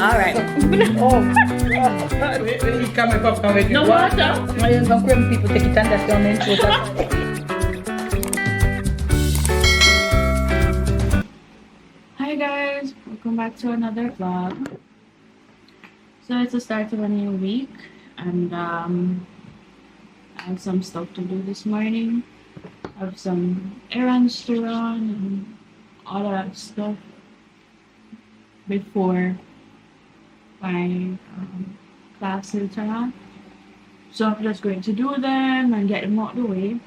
Alright. Oh, God. He come and come with you. No water. Ngayon, bang kung people take it and that's your main focus. Hi guys, welcome back to another vlog. So it's the start of a new week and I have some stuff to do this morning. I have some errands to run and all of that stuff before my class later on. So I'm just going to do them and get them out of the way.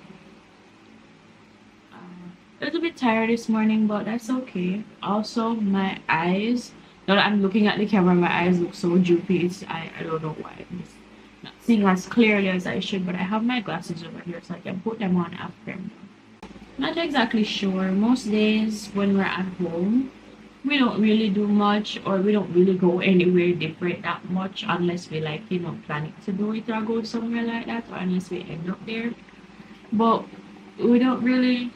A little bit tired this morning, but that's okay. Also, my eyes, now that I'm looking at the camera, my eyes look so droopy. I don't know why. I'm just not seeing as clearly as I should, but I have my glasses over here so I can put them on after. Not exactly sure. Most days when we're at home, we don't really do much, or we don't really go anywhere different that much unless we like, you know, planning to do it or go somewhere like that, or unless we end up there. But we don't really,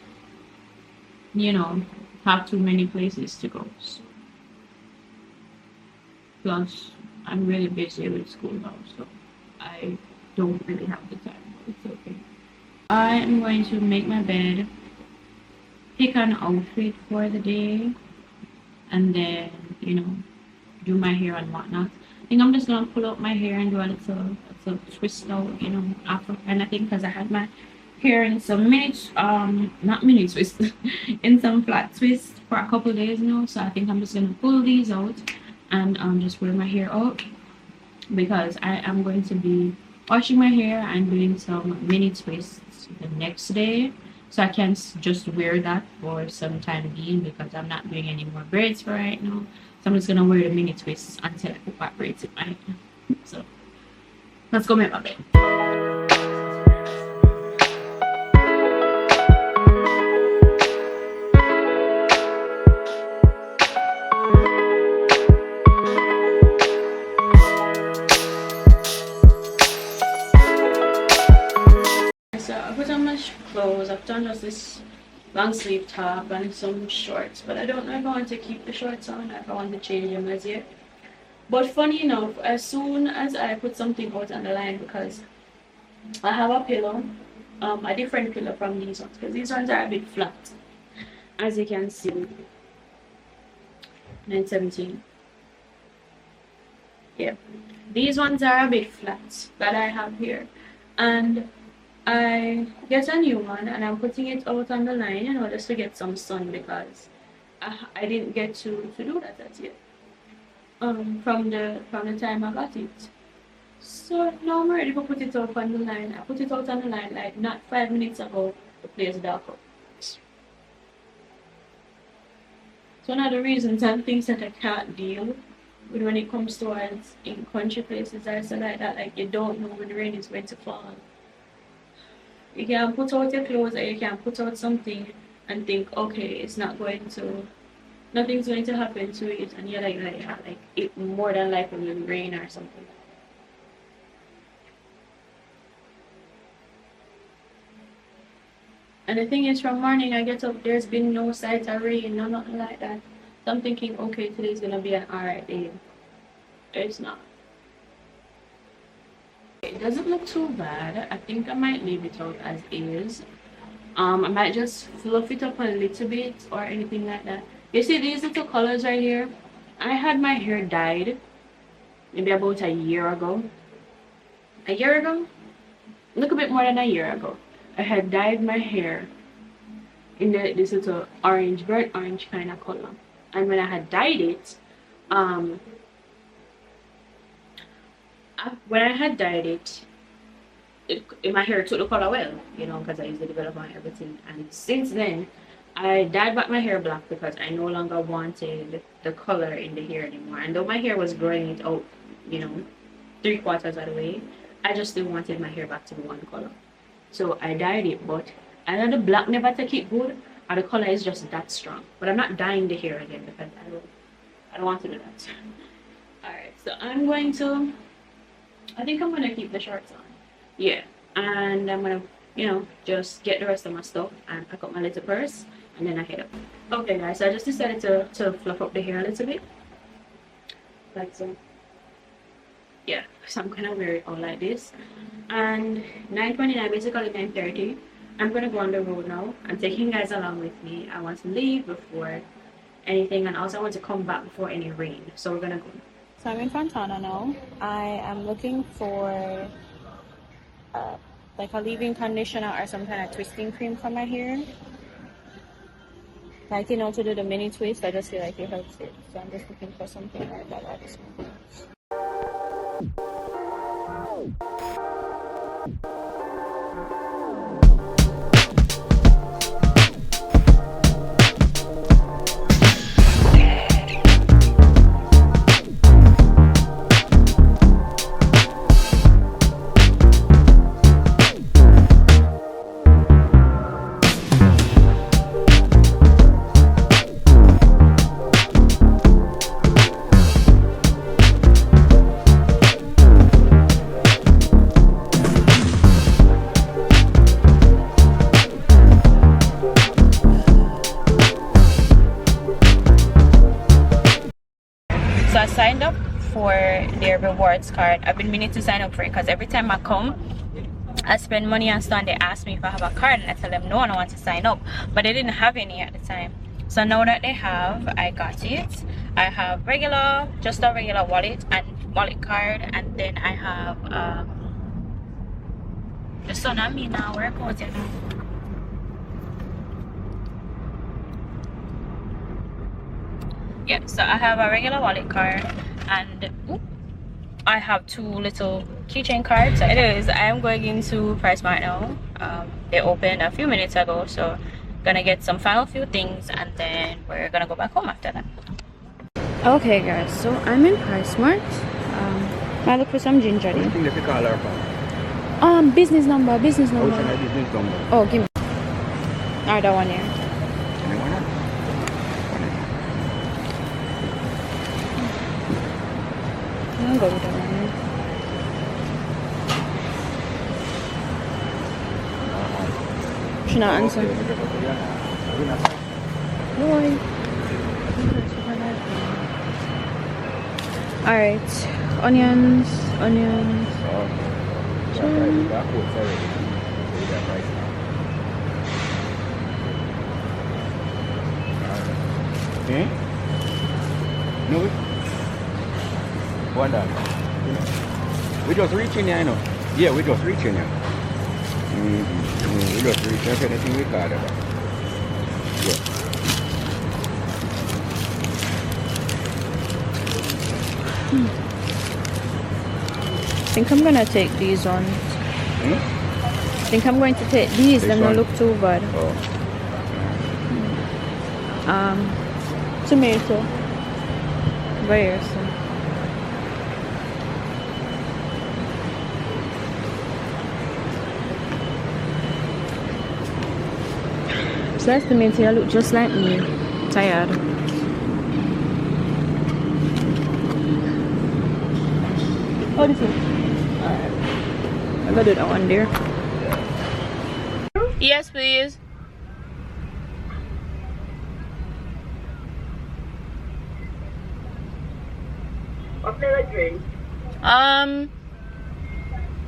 you know, have too many places to go. So. Plus, I'm really busy with school now, so I don't really have the time, but it's okay. I am going to make my bed, pick an outfit for the day, and then, you know, do my hair and whatnot. I think I'm just gonna pull out my hair and do a little twist out, you know, after anything, because I had my hair in some not mini twist, in some flat twist for a couple days now. So I think I'm just gonna pull these out and just wear my hair out, because I am going to be washing my hair and doing some mini twists the next day. So I can just wear that for some time being, because I'm not doing any more braids for right now. So I'm just gonna wear the mini twists until I put back braids in my hair. So let's go make my bed. So I put on my clothes. I've done just this long sleeve top and some shorts, but I don't know if I want to keep the shorts on or if I want to change them as yet. But funny enough, as soon as I put something out on the line, because I have a pillow, a different pillow from these ones, because these ones are a bit flat, as you can see. 917. Yeah, these ones are a bit flat that I have here, and I get a new one and I'm putting it out on the line, you know, just to get some sun, because I didn't get to do that as yet. From the time I got it. So now I'm ready to put it out on the line. I put it out on the line like not 5 minutes ago. The place dark up. So one of the reasons and things that I can't deal with when it comes towards in country places are so like that, like you don't know when the rain is going to fall. You can put out your clothes, or you can put out something and think, okay, nothing's going to happen to it, and you're like it more than likely will rain or something. And the thing is, from morning I get up, there's been no sight of rain, no nothing like that. So I'm thinking, okay, today's gonna be an alright day. It's not. It doesn't look too bad. I think I might leave it out as is. I might just fluff it up a little bit or anything like that. You see these little colors right here? I had my hair dyed maybe about a year ago. A year ago? Look, a bit more than a year ago. I had dyed my hair in this little orange, burnt orange kind of color. And when I had dyed it, when I had dyed it, my hair took the color well, you know, because I used the developer and everything. And since then, I dyed back my hair black because I no longer wanted the color in the hair anymore. And though my hair was growing it out, you know, 3/4 of the way, I just still wanted my hair back to be one color. So I dyed it, but either the black never take it good, or the color is just that strong. But I'm not dyeing the hair again because I don't want to do that. Alright, so I'm going to, I think I'm going to keep the shorts on. Yeah, and I'm going to, you know, just get the rest of my stuff and pack up my little purse, and then I head up. Okay guys, so I just decided to fluff up the hair a little bit. like so. Yeah, so I'm gonna wear it all like this. And 9:29, basically 9:30. I'm gonna go on the road now. I'm taking you guys along with me. I want to leave before anything, and also I want to come back before any rain. So we're gonna go. So I'm in Fontana now. I am looking for like a leave-in conditioner or some kind of twisting cream for my hair. Like, you know, to do the mini twist. I just feel like it helps it. So I'm just looking for something like that at this moment. So I signed up for their rewards card. I've been meaning to sign up for it because every time I come, I spend money on stuff and they ask me if I have a card and I tell them no, I don't want to sign up. But they didn't have any at the time. So now that they have, I got it. I have just a regular wallet and wallet card, and then I have the sun on me now, where goes it now? Yeah, so I have a regular wallet card and I have two little keychain cards. So anyways, I am going into PriceSmart now. They opened a few minutes ago, so gonna get some final few things and then we're gonna go back home after that. Okay guys, so I'm in PriceSmart. I look for some ginger. I think they call her business number. Oh, business number. Oh, give me. Alright, that one here. I'm gonna go with that one here. Should not answer. Boy. Alright. Onions. Okay. No. $1. We just reaching here, you know. Yeah, we just reaching here. We just reaching. That's anything we got about. Yeah. I think I'm gonna take these ones. I think I'm going to take these. They don't look too bad. Oh. Tomato. Where is it? So that's the mint. I look just like me. Tired. Oh, this is. Alright. I gotta do that one there. Yes, please. What flavor drink?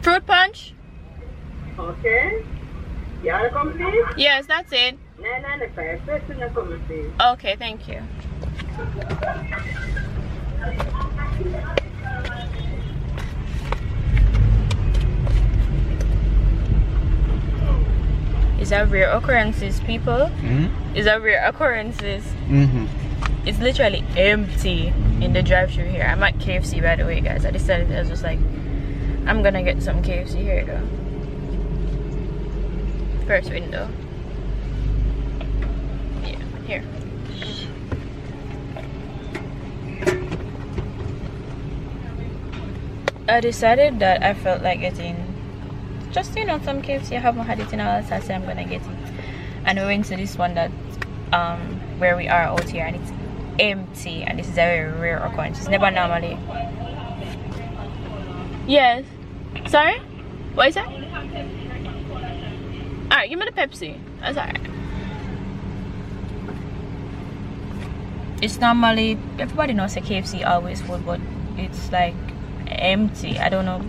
Fruit punch. Okay. You want to come, please? Yes, that's it. 995. First thing to come, please. Okay, thank you. Is that rare occurrences, people? Is that rare occurrences? It's literally empty in the drive-thru here. I'm at KFC, by the way, guys. I decided I was just like, I'm gonna get some KFC here, though. First window. Yeah, here. I decided that I felt like getting just, you know, some KFC. I haven't had it in a while, so I said I'm gonna get it. And we went to this one that where we are out here, and it's empty, and this is a very rare occurrence. It's never normally. Yes. Sorry? What is that? Alright, give me the Pepsi. That's alright. it's normally, everybody knows a KFC always full, but it's like empty. I don't know.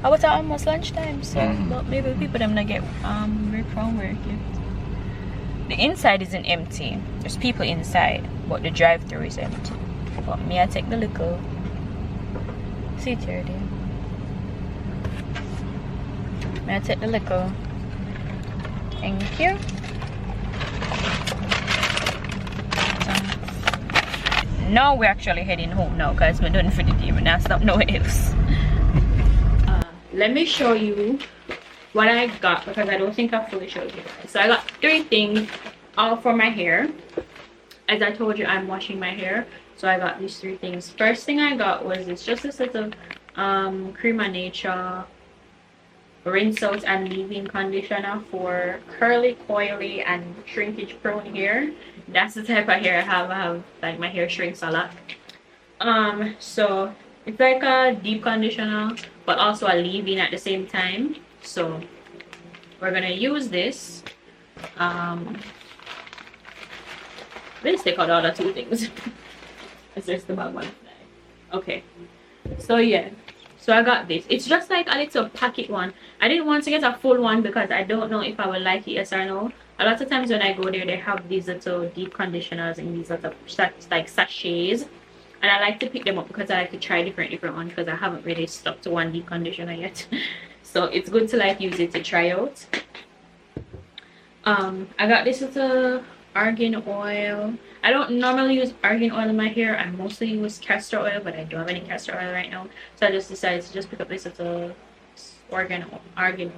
I was at almost lunchtime, so but maybe people them not get break from work yet. The inside isn't empty. There's people inside, but the drive-through is empty. But me, I take the little seat here, there. May I take the little? Thank you. Now we're actually heading home now because we're done for the day. We're not stop nowhere else. Let me show you what I got because I don't think I fully showed you guys. So I got 3 things all for my hair. As I told you, I'm washing my hair, so I got these 3 things. First thing I got was this, just a set of Crema Nature rinse out and leave-in conditioner for curly, coily, and shrinkage prone hair. That's the type of hair I have like my hair shrinks a lot. So it's like a deep conditioner but also a leave-in at the same time. So we're gonna use this. Let's take out all the 2 things. It's just about one. Okay, so yeah, so I got this. It's just like a little packet one. I didn't want to get a full one because I don't know if I will like it, yes or no. A lot of times when I go there, they have these little deep conditioners in these little like sachets, and I like to pick them up because I like to try different ones because I haven't really stuck to one deep conditioner yet. So it's good to like use it to try out. I got this little argan oil. I don't normally use argan oil in my hair. I mostly use castor oil, but I don't have any castor oil right now, so I just decided to just pick up this little argan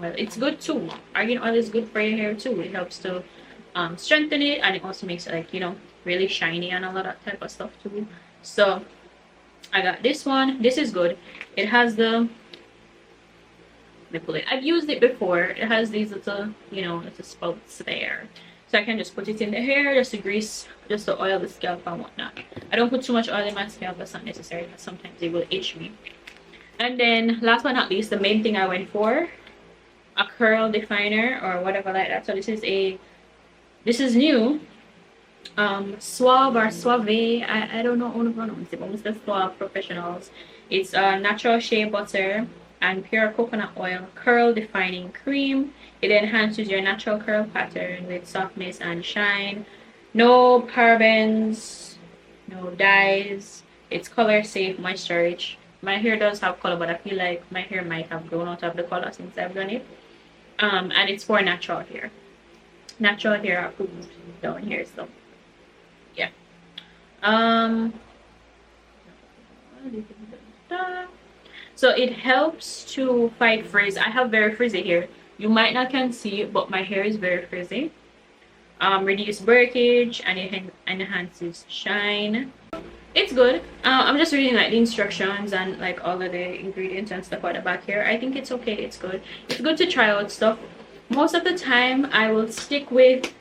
oil. It's good too. Argan oil is good for your hair too. It helps to strengthen it, and it also makes it, like, you know, really shiny and all of that type of stuff too. So I got this one. This is good. It has the, let me pull it. I've used it before. It has these little, you know, little spouts there, so I can just put it in the hair just to grease, just to oil the scalp and whatnot. I don't put too much oil in my scalp. That's not necessary because sometimes it will itch me. And then last but not least, the main thing I went for, a curl definer or whatever like that. So this is new. Suave or Suave, I don't know how to pronounce it, but it's the Suave Professionals. It's natural shea butter and pure coconut oil curl defining cream. It enhances your natural curl pattern with softness and shine. No parabens, no dyes. It's color safe, moisture rich. My hair does have color, but I feel like my hair might have grown out of the color since I've done it. And it's for natural hair. Natural hair approved down here, so yeah. So it helps to fight frizz. I have very frizzy hair. You might not can see it, but my hair is very frizzy. Reduce breakage and it enhances shine. It's good. I'm just reading like the instructions and like all of the ingredients and stuff at the back here. I think it's okay. It's good. It's good to try out stuff. Most of the time I will stick with,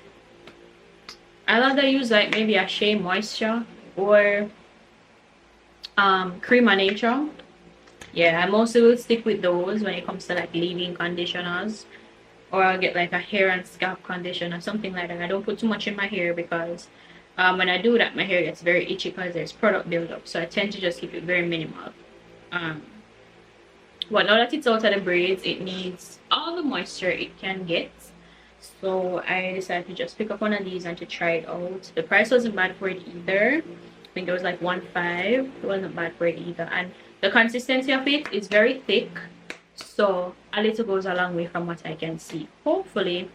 I rather use like maybe a Shea Moisture or Crema Nature. Yeah, I mostly will stick with those when it comes to like leave-in conditioners, or I'll get like a hair and scalp conditioner, something like that. I don't put too much in my hair because when I do that, my hair gets very itchy because there's product buildup, so I tend to just keep it very minimal. But now that it's out of the braids, it needs all the moisture it can get, so I decided to just pick up one of these and to try it out. The price wasn't bad for it either. I think it was like $1.5. It wasn't bad for it either, and the consistency of it is very thick, so a little goes a long way from what I can see. Hopefully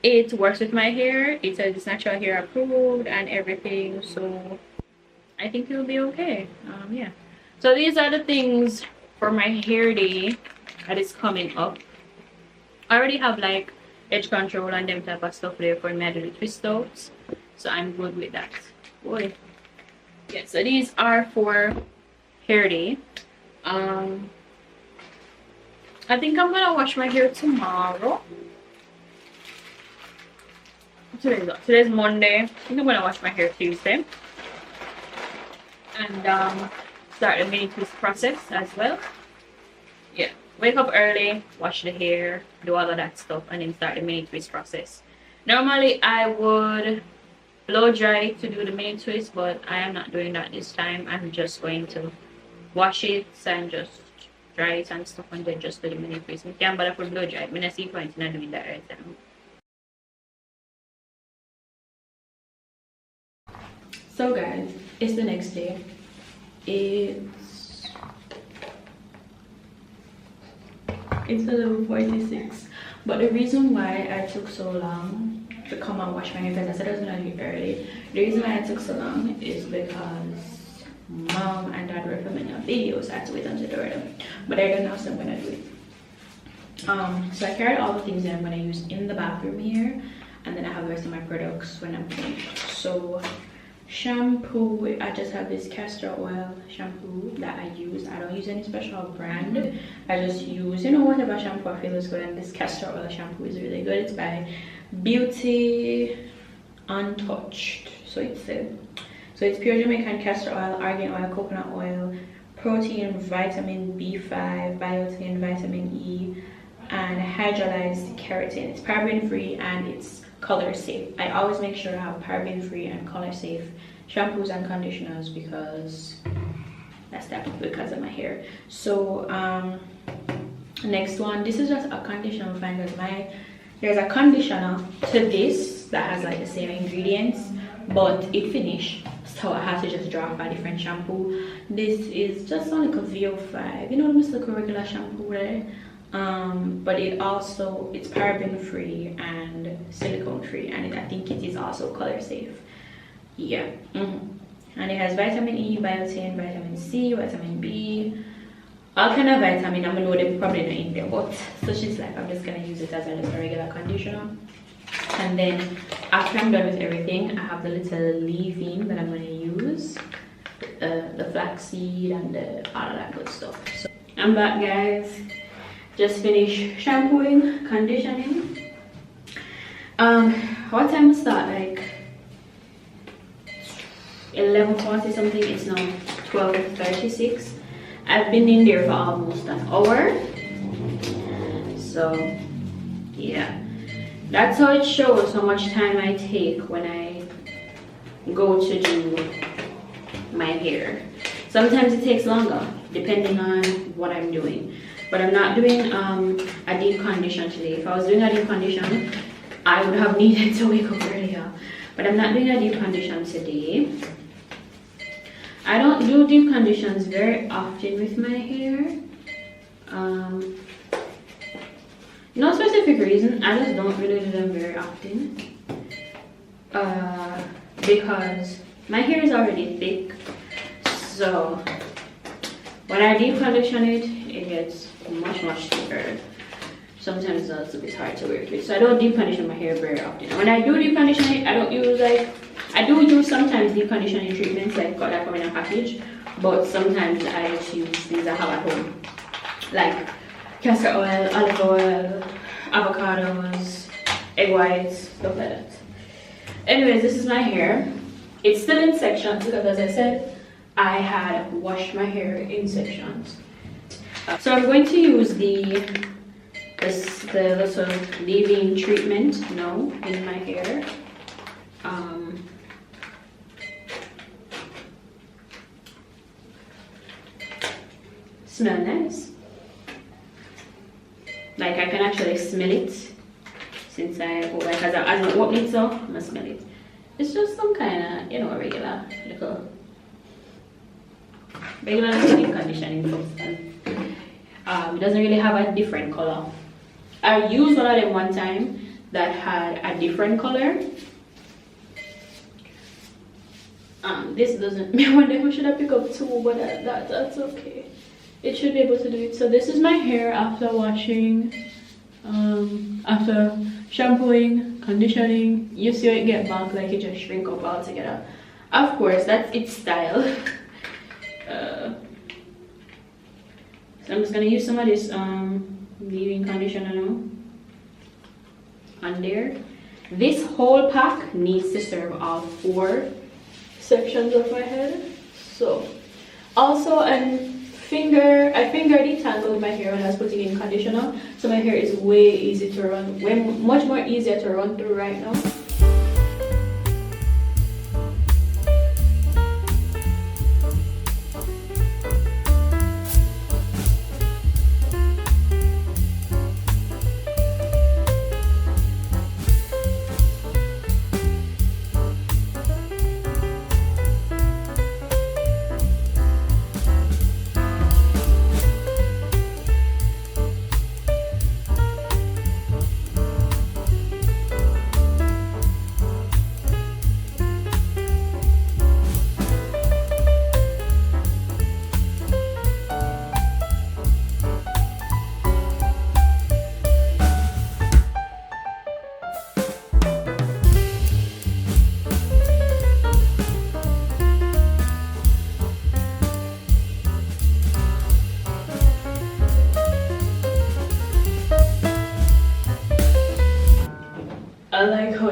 it works with my hair. It says it's natural hair approved and everything, so I think it'll be okay. Yeah, so these are the things for my hair day that is coming up. I already have like edge control and them type of stuff there for me to do the twist outs, so I'm good with that. Boy, yeah, so these are for hair day. I think I'm gonna wash my hair tomorrow. Today's Monday. I think I'm gonna wash my hair Tuesday and start the mini twist process as well. Yeah, wake up early, wash the hair, do all of that stuff, and then start the mini twist process. Normally I would blow dry to do the mini twist, but I am not doing that this time. I'm just going to wash it and just dry it and stuff and then just do the mini twist. I can't bother for blow dry. I'm not see point in doing that right now. So guys, it's the next day. It's 11:46. But the reason why I took so long to come and wash my hair, because I said I was gonna do it early. The reason why I took so long is because mom and dad were filming a video, so I had to wait until they were done. But I don't know, so I'm gonna do it. So I carried all the things that I'm gonna use in the bathroom here, and then I have the rest of my products when I'm finished. So shampoo, I just have this castor oil shampoo that I use. I don't use any special brand. I just use, you know, whatever shampoo I feel is good, and this castor oil shampoo is really good. It's by Beauty Untouched. So it's pure Jamaican castor oil, argan oil, coconut oil, protein, vitamin B5, biotin, vitamin E, and hydrolyzed keratin. It's paraben free and it's color safe. I always make sure I have paraben free and color safe shampoos and conditioners because because of my hair. So next one, this is just a conditioner I'm finding because there's a conditioner to this that has like the same ingredients, but it finished, so I had to just drop a different shampoo. This is just on like a VO5, you know, just like a regular shampoo, right? But it's paraben free and silicone free, and I think it is also color safe. Yeah. And it has vitamin E, biotin, vitamin C, vitamin B, all kind of vitamin. I know they're probably not in there, but so she's like, I'm just gonna use it as a regular conditioner. And then after I'm done with everything, I have the little leave-in that I'm gonna use, the flaxseed and all of that good stuff. So I'm back, guys. Just finished shampooing, conditioning. What time to start? Like 11:40 something. It's now 12:36. I've been in there for almost an hour. So yeah, that's how it shows how much time I take when I go to do my hair. Sometimes it takes longer depending on what I'm doing. But I'm not doing a deep condition today. If I was doing a deep condition, I would have needed to wake up earlier. But I'm not doing a deep condition today. I don't do deep conditions very often with my hair. No specific reason. I just don't really do them very often. Because my hair is already thick. So when I deep condition it, it gets much thicker. Sometimes it's a bit hard to work with, so I don't deep condition my hair very often. When I do deep condition it, I don't use I do use sometimes deep conditioning treatments like that come in a package, but sometimes I just use things I have at home, like castor oil, olive oil, avocados, egg whites, stuff like that. Anyways, this is my hair. It's still in sections because, as I said, I had washed my hair in sections. So I'm going to use the little leave-in treatment now in my hair. Smell nice. Like I can actually smell it since I don't open it, so I'm gonna smell it. It's just some kind of, you know, regular little deep conditioning substance. It doesn't really have a different color. I used one of them one time that had a different color. This doesn't. I wonder if we should have picked up two, but that's okay. It should be able to do it. So this is my hair after washing, after shampooing, conditioning. You see how it get back, like it just shrink up all together. Of course, that's its style. So I'm just gonna use some of this leave-in conditioner now on there. This whole pack needs to serve all 4 sections of my head. So also I finger detangled my hair when I was putting in conditioner, so my hair is way easy to run, much more easier to run through right now.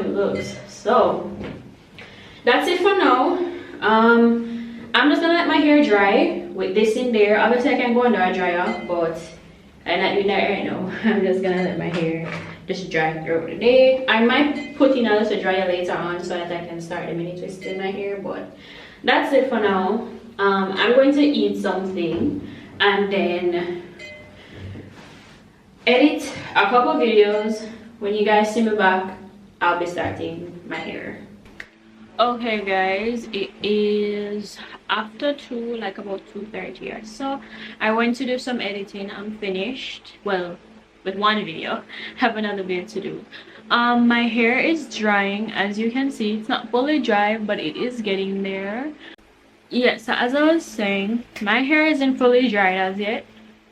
it looks. So that's it for now. I'm just gonna let my hair dry with this in there. Obviously I can go under a dryer, but I'm not doing that right now. I'm just gonna let my hair just dry throughout the day. I might put in a little dryer later on so that I can start the mini twist in my hair, but that's it for now. I'm going to eat something and then edit a couple videos. When you guys see me back, I'll be starting my hair. Okay guys, it is after 2, like about 2:30 or so. I went to do some editing. I'm finished, well, with one video. Have another video to do. My hair is drying. As you can see, it's not fully dry, but it is getting there. Yeah, so as I was saying, my hair isn't fully dried as yet.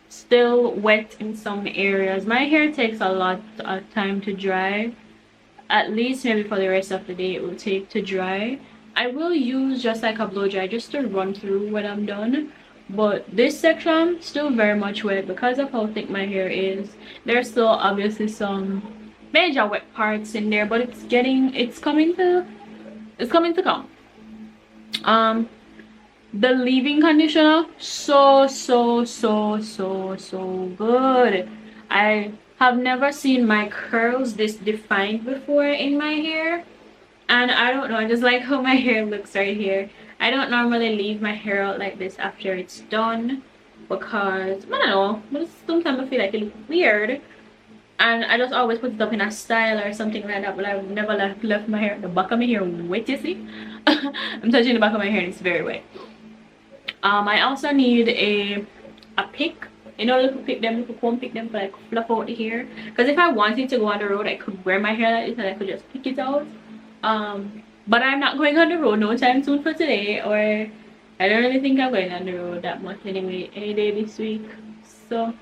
Still wet in some areas. My hair takes a lot of time to dry. At least maybe for the rest of the day it will take to dry. I will use just like a blow dry just to run through when I'm done, but this section still very much wet because of how thick my hair is. There's still obviously some major wet parts in there, but it's coming to come. The leave-in conditioner, so good. I have never seen my curls this defined before in my hair, and I don't know, I just like how my hair looks right here. I don't normally leave my hair out like this after it's done because I don't know, but sometimes I feel like it looks weird, and I just always put it up in a style or something like that. But I've never left my hair, the back of my hair wet. You see, I'm touching the back of my hair and it's very wet. I also need a pick. You know, little pick them, little comb pick them for like fluff out the hair. Because if I wanted to go on the road, I could wear my hair like this and I could just pick it out. But I'm not going on the road no time soon for today, or I don't really think I'm going on the road that much anyway, any day this week. So,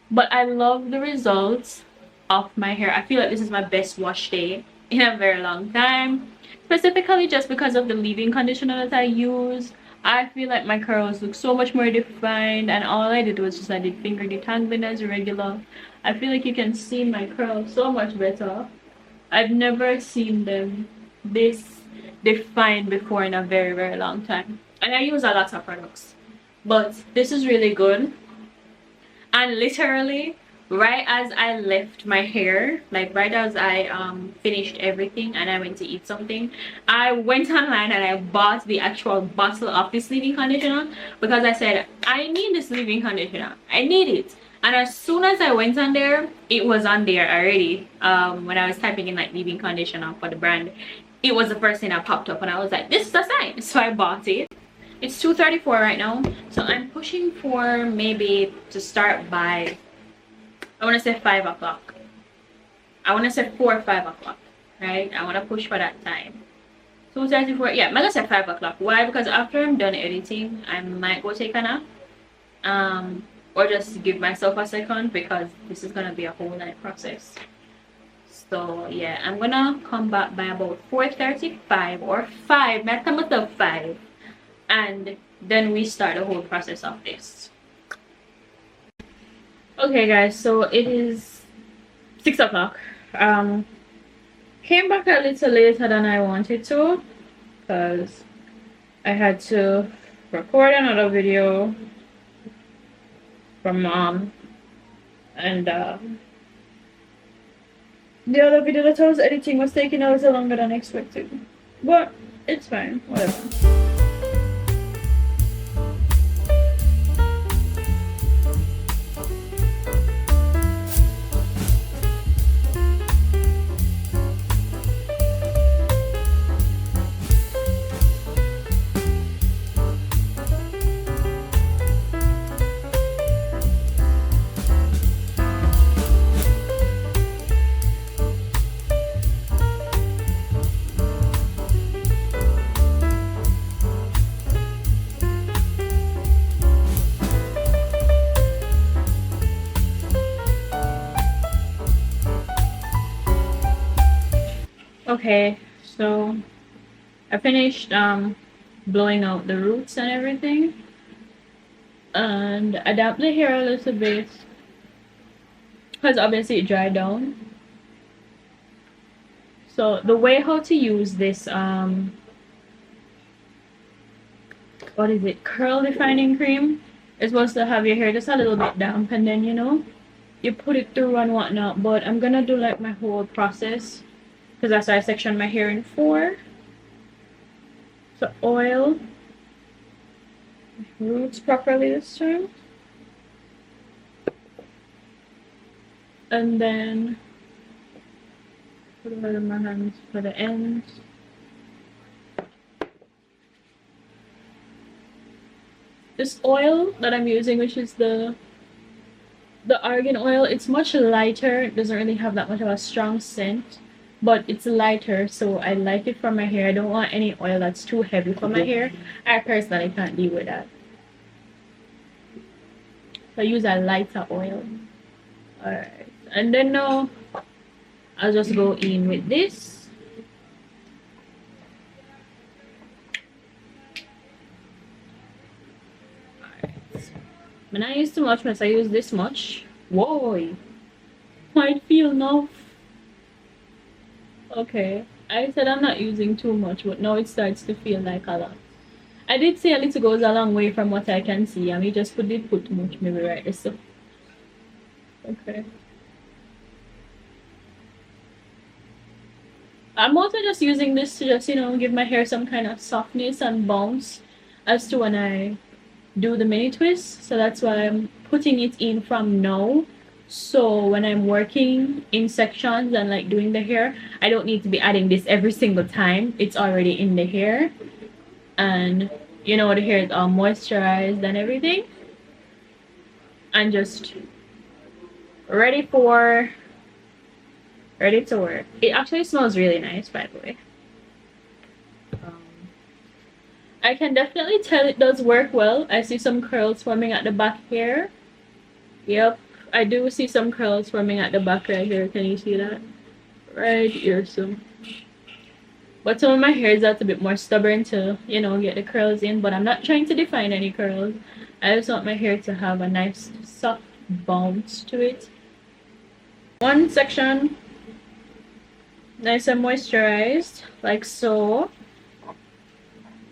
but I love the results of my hair. I feel like this is my best wash day in a very long time. Specifically just because of the leave-in conditioner that I use. I feel like my curls look so much more defined, and all I did was just I did finger detangling as regular. I feel like you can see my curls so much better. I've never seen them this defined before in a very long time, and I use a lot of products, but this is really good. And literally right as I left my hair, like right as I finished everything and I went to eat something, I went online and I bought the actual bottle of this leave-in conditioner because I said I need this leave-in conditioner, I need it. And as soon as I went on there, it was on there already. When I was typing in like leave-in conditioner for the brand, it was the first thing that popped up and I was like, this is a sign. So I bought it. It's 2:34 right now, so I'm pushing for maybe to start by, I want to say 5 o'clock. I want to say 4 or 5 o'clock, right? I want to push for that time. 2:34, yeah, I'm going to say 5 o'clock. Why? Because after I'm done editing, I might go take a nap. Or just give myself a second because this is going to be a whole night process. So, yeah, I'm going to come back by about 4:35 or 5. Might come myself 5. And then we start the whole process of this. Okay guys, so it is 6 o'clock. Came back a little later than I wanted to because I had to record another video from mom, and the other video that I was editing was taking a little longer than expected, but it's fine, whatever. Okay, so I finished blowing out the roots and everything, and I damped the hair a little bit because obviously it dried down. So the way how to use this what is it, curl defining cream, is supposed to have your hair just a little bit damp, and then you put it through and whatnot. But I'm gonna do like my whole process because that's why I section my hair in 4. So oil roots properly this time, and then put it in my hands for the ends. This oil that I'm using, which is the argan oil, it's much lighter. It doesn't really have that much of a strong scent, but it's lighter, so I like it for my hair. I don't want any oil that's too heavy for my hair. I personally can't deal with that. So I use a lighter oil. Alright, and then now I'll just go in with this. When I use too much, I use this much. Whoa, might feel enough. Okay, I said I'm not using too much, but now it starts to feel like a lot. I did say a little goes a long way from what I can see. I mean, just put too much maybe right there. So okay. I'm also just using this to just give my hair some kind of softness and bounce as to when I do the mini twist. So that's why I'm putting it in from now, so when I'm working in sections and like doing the hair, I don't need to be adding this every single time. It's already in the hair, and the hair is all moisturized and everything, and just ready to work. It actually smells really nice, by the way. I can definitely tell it does work well. I see some curls forming at the back here. Yep, I do see some curls forming at the back right here. Can you see that? Right here, so. But some of my hair is a bit more stubborn to, get the curls in. But I'm not trying to define any curls. I just want my hair to have a nice soft bounce to it. One section, nice and moisturized, like so.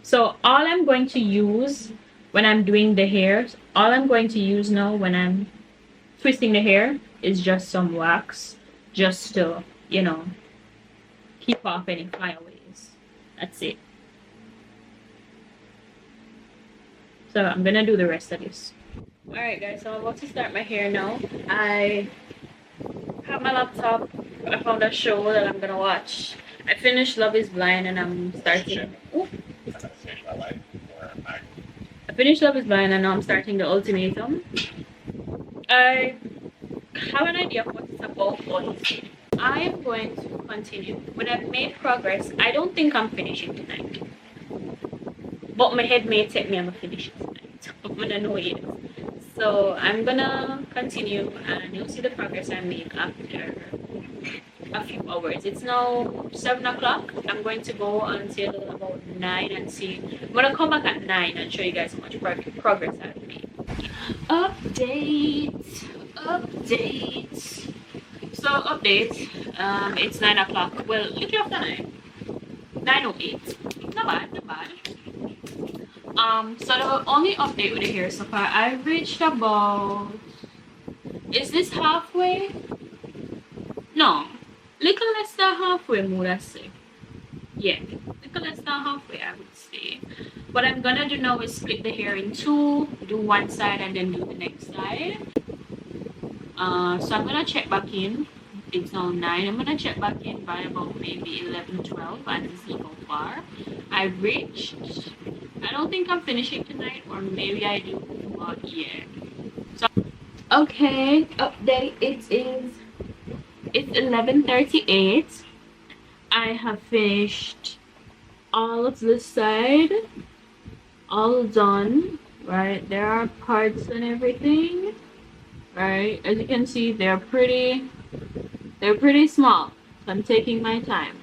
So all I'm going to use when I'm doing the hair, all I'm going to use now when I'm twisting the hair is just some wax, just to, keep off any flyaways. That's it. So I'm gonna do the rest of this. Alright guys, so I'm about to start my hair now. I have my laptop. I found a show that I'm gonna watch. I finished Love is Blind and I'm starting. Ooh. I finished Love is Blind and now I'm starting the Ultimatum. I have an idea of what it's about, but I am going to continue. When I've made progress, I don't think I'm finishing tonight. But my head may take me, I'm gonna finish it tonight. I'm gonna know it. So I'm gonna continue and you'll see the progress I make after a few hours. It's now 7 o'clock. I'm going to go until about 9 and see. I'm gonna come back at 9 and show you guys how much progress I've made. Update. So update. It's 9 o'clock. Well, little after 9. 9:08. Not bad. So the only update with the hair so far, I reached about. Is this halfway? No. Little less than halfway, would I say. Yeah, little less than halfway, I would say. What I'm gonna do now is split the hair in 2, do one side and then do the next side. So I'm gonna check back in. It's now 9. I'm gonna check back in by about maybe 11, 12 and see how far I reached. I don't think I'm finishing tonight, or maybe I do, but yeah. So, okay, update. It's 11:38. I have finished all of this side, all done. Right, there are parts and everything. Right, as you can see, they're pretty small. So I'm taking my time.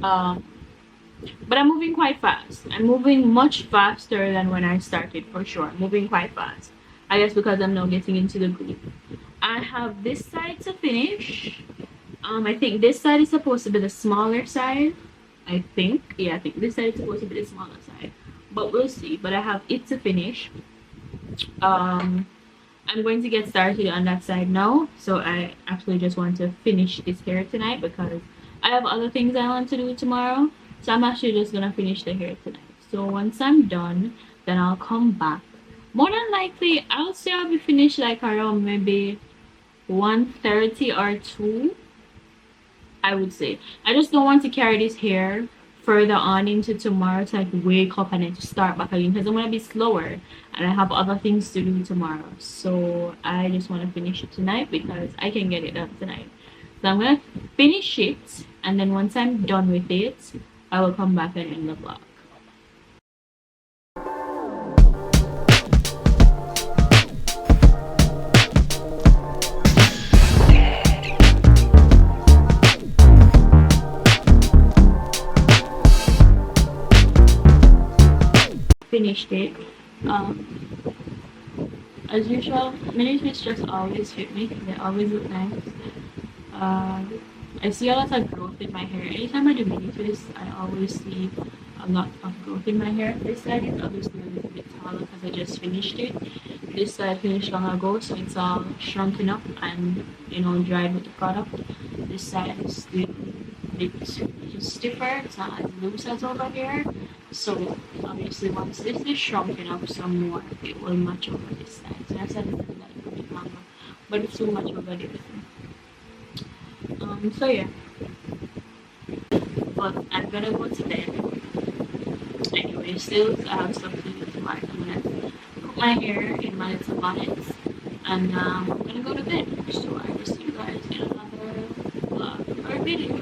But I'm moving quite fast. I'm moving much faster than when I started, for sure. I'm moving quite fast. I guess because I'm now getting into the groove. I have this side to finish. I think this side is supposed to be the smaller side. I think. Yeah, I think this side is supposed to be the smaller side. But we'll see. But I have it to finish. I'm going to get started on that side now. So I actually just want to finish this hair tonight because I have other things I want to do tomorrow. So I'm actually just gonna finish the hair tonight. So once I'm done, then I'll come back. More than likely, I'll say I'll be finished like around maybe 1:30 or 2. I would say. I just don't want to carry this hair further on into tomorrow to like wake up and then to start back again because I'm gonna be slower and I have other things to do tomorrow. So I just want to finish it tonight because I can get it done tonight. So I'm gonna finish it and then once I'm done with it, I will come back and end the vlog. Finished it. As usual, mini twists just always fit me. They always look nice. I see a lot of growth in my hair. Anytime I do mini twists, I always see a lot of growth in my hair. This side is obviously a little bit taller because I just finished it. This side finished long ago, so it's all shrunken up and dried with the product. This side is still a bit stiffer. It's not as loose as over here. So obviously once this is shrunken up some more, it will match over this side. So that's a little bit longer, but it's too much over there. So yeah. But I'm gonna go to bed. Anyway, still I have stuff to do tomorrow. I'm gonna put my hair in my little bonnet and I'm gonna go to bed. So I will see you guys in another vlog or video.